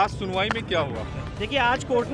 आज सुनवाई में क्या हुआ? देखिए आज कोर्ट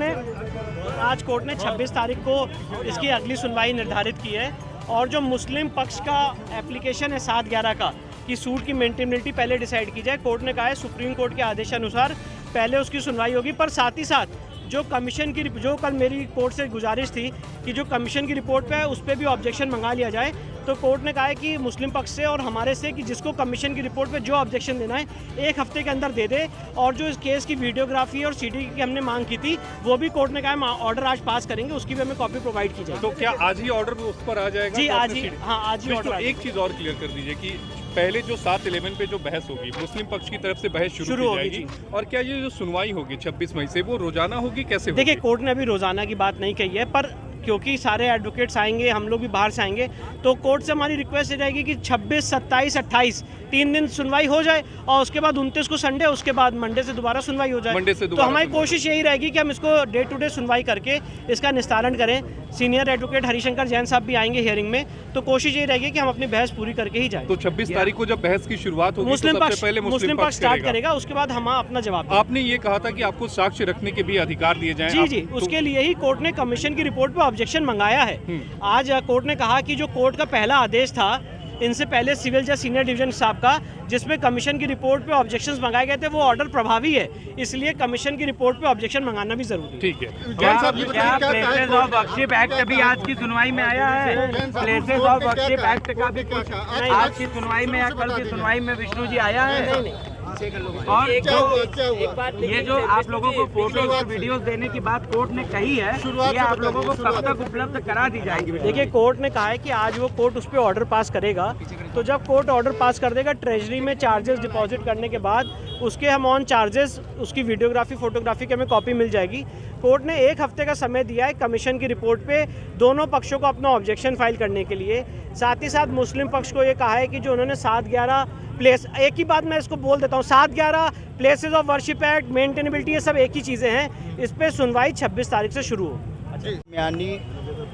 ने 26 तारीख को इसकी अगली सुनवाई निर्धारित की है और जो मुस्लिम पक्ष का एप्लीकेशन है 7/11 का कि सूट की मेंटेनेबिलिटी पहले डिसाइड की जाए, कोर्ट ने कहा है सुप्रीम कोर्ट के आदेशानुसार पहले उसकी सुनवाई होगी। पर साथ ही साथ जो कमीशन की जो कल मेरी कोर्ट से गुजारिश थी कि जो कमीशन की रिपोर्ट पे है उस पर भी ऑब्जेक्शन मंगा लिया जाए, तो कोर्ट ने कहा है कि मुस्लिम पक्ष से और हमारे से कि जिसको कमीशन की रिपोर्ट पे जो ऑब्जेक्शन देना है 1 हफ्ते के अंदर दे दे। और जो इस केस की वीडियोग्राफी और सीडी की हमने मांग की थी वो भी कोर्ट ने कहा है ऑर्डर आज पास करेंगे, उसकी भी हमें कॉपी प्रोवाइड की जाएगी। तो क्या आज ही ऑर्डर उस पर आ जाएगा? जी आज ही, हाँ आज ही ऑर्डर। एक चीज़ और क्लियर कर दीजिए कि पहले जो 7/11 पे जो बहस होगी मुस्लिम पक्ष की तरफ से बहस शुरू हो जाएगी, और क्या ये जो सुनवाई होगी 26 मई से वो रोजाना होगी, कैसे होगी? देखिए कोर्ट ने अभी रोजाना की बात नहीं कही है, पर क्योंकि सारे एडवोकेट्स आएंगे, हम लोग भी बाहर से आएंगे, तो कोर्ट से हमारी रिक्वेस्ट रहेगी कि 26, 27, 28 3 दिन सुनवाई हो जाए और उसके बाद 29 को संडे, उसके बाद मंडे से दोबारा सुनवाई हो जाए। तो हमारी कोशिश यही रहेगी कि हम इसको डे टू डे सुनवाई करके इसका निस्तारण करें। सीनियर एडवोकेट हरिशंकर जैन साहब भी आएंगे हियरिंग में, तो कोशिश यही रहेगी कि हम अपनी बहस पूरी करके ही जाएं। तो 26 तारीख को जब बहस की शुरुआत होगी मुस्लिम तो सबसे पहले मुस्लिम पक्ष स्टार्ट करेगा, उसके बाद हम अपना जवाब। आपने ये कहा था कि आपको साक्ष्य रखने के भी अधिकार दिए जाएं। जी जी, उसके लिए ही कोर्ट ने कमीशन की रिपोर्ट पर ऑब्जेक्शन मंगाया है। आज कोर्ट ने कहा कि जो कोर्ट का पहला आदेश था इनसे पहले सिविल जज सीनियर डिवीजन साहब का, जिसमें कमीशन की रिपोर्ट पे ऑब्जेक्शंस मंगाए गए थे, वो ऑर्डर प्रभावी है, इसलिए कमीशन की रिपोर्ट पे ऑब्जेक्शन मंगाना भी जरूरी है। ठीक है। क्या प्लेसेस ऑफ वर्शिप एक्ट भी आज की सुनवाई में आया है? प्लेसेस ऑफ वर्शिप एक्ट का भी कुछ आज की सुनवाई में या कल की सुनवाई में विष्णु जी आया है? और ये जो आप लोगों को फोटोज और वीडियोस देने की बात कोर्ट ने कही है, ये आप लोगों को कब तक उपलब्ध करा दी जाएगी? देखिए कोर्ट ने कहा है कि आज वो कोर्ट उस पर ऑर्डर पास करेगा, तो जब कोर्ट ऑर्डर पास कर देगा ट्रेजरी में चार्जेस डिपॉजिट करने के बाद उसके हम ऑन चार्जेस उसकी वीडियोग्राफी फोटोग्राफी की हमें कॉपी मिल जाएगी। कोर्ट ने 1 हफ्ते का समय दिया है कमीशन की रिपोर्ट पे दोनों पक्षों को अपना ऑब्जेक्शन फाइल करने के लिए। साथ ही साथ मुस्लिम पक्ष को ये कहा है कि जो उन्होंने 7/11 प्लेस, एक ही बात मैं इसको बोल देता हूँ, 7/11 places of worship act, maintainability, ये सब एक ही चीज़ें हैं। इस पर सुनवाई 26 तारीख से शुरू हो।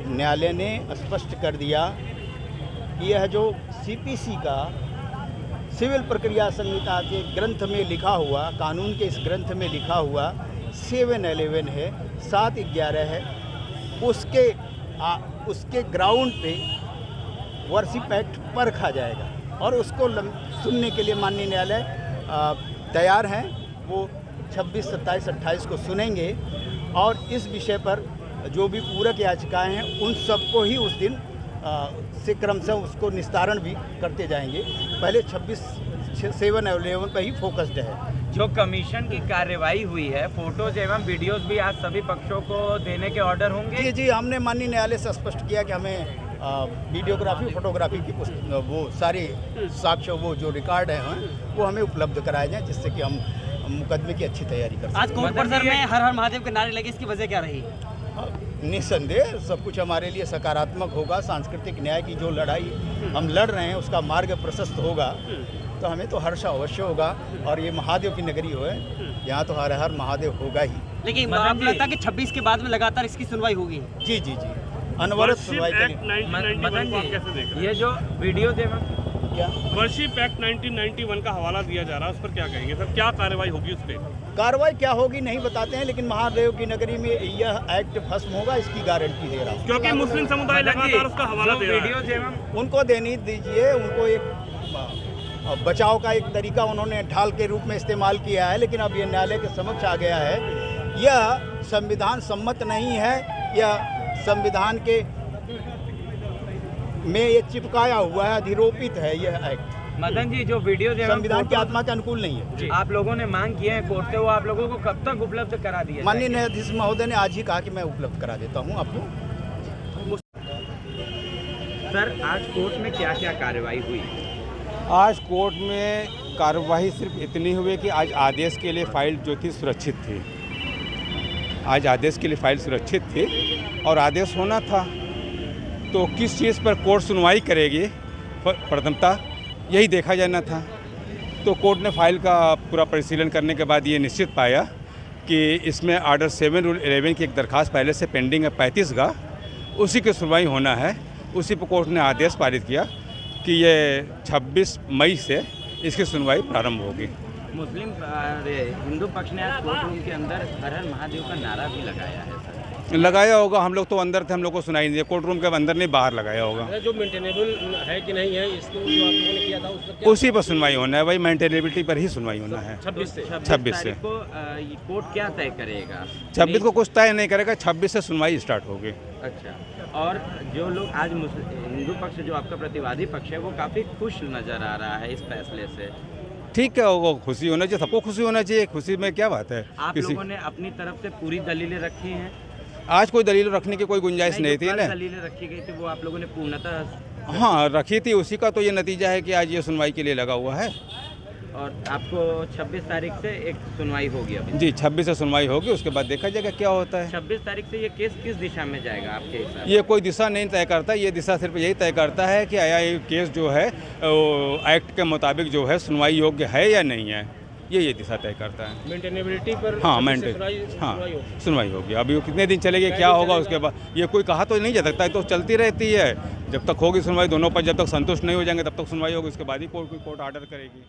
न्यायालय ने स्पष्ट कर दिया कि यह जो सीपीसी का सिविल प्रक्रिया संहिता के ग्रंथ में लिखा हुआ, कानून के इस ग्रंथ में लिखा हुआ 7/11 है, 7/11 है, उसके ग्राउंड पे वर्शिप एक्ट परखा जाएगा और उसको सुनने के लिए माननीय न्यायालय तैयार हैं। वो 26, 27, 28 को सुनेंगे और इस विषय पर जो भी पूरक याचिकाएं हैं उन सबको ही उस दिन से क्रमशः उसको निस्तारण भी करते जाएंगे। पहले 7/11 पर ही फोकस्ड है। जो कमीशन की कार्यवाही हुई है, फोटोज एवं वीडियोस भी आज सभी पक्षों को देने के ऑर्डर होंगे? जी जी, हमने माननीय न्यायालय से स्पष्ट किया कि हमें वीडियोग्राफी फोटोग्राफी की वो सारे साक्ष्य, वो जो रिकॉर्ड हैं वो हमें उपलब्ध कराए जाएं, जिससे कि हम मुकदमे की अच्छी तैयारी कर सकें। आज कोर्ट परिसर में हर हर महादेव के नारे लगे, इसकी वजह क्या रही? निस्संदेह सब कुछ हमारे लिए सकारात्मक होगा। सांस्कृतिक न्याय की जो लड़ाई हम लड़ रहे हैं उसका मार्ग प्रशस्त होगा, तो हमें तो हर्ष अवश्य होगा। और ये महादेव की नगरी हो है, यहाँ तो हर हर महादेव होगा ही। लेकिन आपको लगता है कि 26 के बाद में लगातार इसकी सुनवाई होगी? जी जी जी, अनवरत सुनवाई के लिए। ये जो वीडियो क्या वर्शिप एक्ट 1991 का हवाला दिया जा रहा है, उस पर क्या कहेंगे सर? क्या कार्रवाई होगी उस पर? कार्रवाई क्या होगी नहीं बताते हैं, लेकिन महादेव की नगरी में यह एक्ट भस्म होगा, इसकी गारंटी दे रहा हूँ। क्योंकि मुस्लिम समुदाय लगातार उसका हवाला दे रहा है। उनको देनी दीजिए, उनको एक बचाव का एक तरीका उन्होंने ढाल के रूप में इस्तेमाल किया है, लेकिन अब ये न्यायालय के समक्ष आ गया है। यह संविधान सम्मत नहीं है, यह संविधान के में ये चिपकाया हुआ है, अधिरोपित है यह एक्ट। मदन जी, जो वीडियो संविधान की आत्मा के अनुकूल नहीं है। आप लोगों ने मांग किए हैं कोर्ट से, वो आप लोगों को कब तक उपलब्ध करा दिया? माननीय न्यायाधीश महोदय ने आज ही कहा कि मैं उपलब्ध करा देता हूँ आपको। सर, आज कोर्ट में क्या क्या कार्रवाई हुई? आज कोर्ट में कार्रवाई सिर्फ इतनी हुई कि आज आदेश के लिए फ़ाइल जो थी सुरक्षित थी। आज आदेश के लिए फ़ाइल सुरक्षित थी और आदेश होना था, तो किस चीज़ पर कोर्ट सुनवाई करेगी प्रथमता यही देखा जाना था। तो कोर्ट ने फाइल का पूरा परिशीलन करने के बाद ये निश्चित पाया कि इसमें ऑर्डर 7 रूल 11 की एक दरखास्त पहले से पेंडिंग है 35 का, उसी की सुनवाई होना है। उसी पर कोर्ट ने आदेश पारित किया कि ये 26 मई से इसकी सुनवाई प्रारंभ होगी। मुस्लिम हिंदू पक्ष ने आज कोर्ट रूम के अंदर हर हर महादेव का नारा भी लगाया है सर। लगाया होगा, हम लोग तो अंदर थे, हम लोग को सुनाई नहीं दिया। कोर्ट रूम के अंदर नहीं, बाहर लगाया होगा। जो मेंटेनेबल है कि नहीं है, इसको जो आप लोगों ने किया था उस पर उसी पर सुनवाई होना है भाई, मेंटेनेबिलिटी पर ही सुनवाई होना है। 26 से 26 से को ये कोर्ट क्या तय करेगा? 26 को कुछ तय नहीं करेगा, 26 से सुनवाई स्टार्ट होगी। अच्छा, और जो लोग आज हिंदू पक्ष जो आपका प्रतिवादी पक्ष है वो काफ़ी खुश नज़र आ रहा है इस फैसले से। ठीक है, वो खुशी होना चाहिए, सबको खुशी होना चाहिए। खुशी में क्या बात है? आप लोगों ने अपनी तरफ से पूरी दलीलें रखी हैं? आज कोई दलील रखने की कोई गुंजाइश नहीं थी ना। दलीलें रखी गई थी वो आप लोगों ने पूर्णतः हाँ रखी थी, उसी का तो ये नतीजा है कि आज ये सुनवाई के लिए लगा हुआ है। और आपको 26 तारीख से एक सुनवाई होगी अभी? जी 26 से सुनवाई होगी, उसके बाद देखा जाएगा क्या होता है। 26 तारीख से ये केस किस दिशा में जाएगा आपके हिसाब से? ये कोई दिशा नहीं तय करता, ये दिशा सिर्फ यही तय करता है कि आया ये केस जो है एक्ट के मुताबिक जो है सुनवाई योग्य है या नहीं है, ये दिशा तय करता है। मेंटेनेबिलिटी पर हाँ सुनवाई होगी। अभी वो कितने दिन चलेगी क्या होगा उसके बाद ये कोई कहा तो नहीं जा सकता, तो चलती रहती है। जब तक होगी सुनवाई, दोनों पर जब तक संतुष्ट नहीं हो जाएंगे तब तक सुनवाई होगी, उसके बाद ही कोर्ट ऑर्डर करेगी।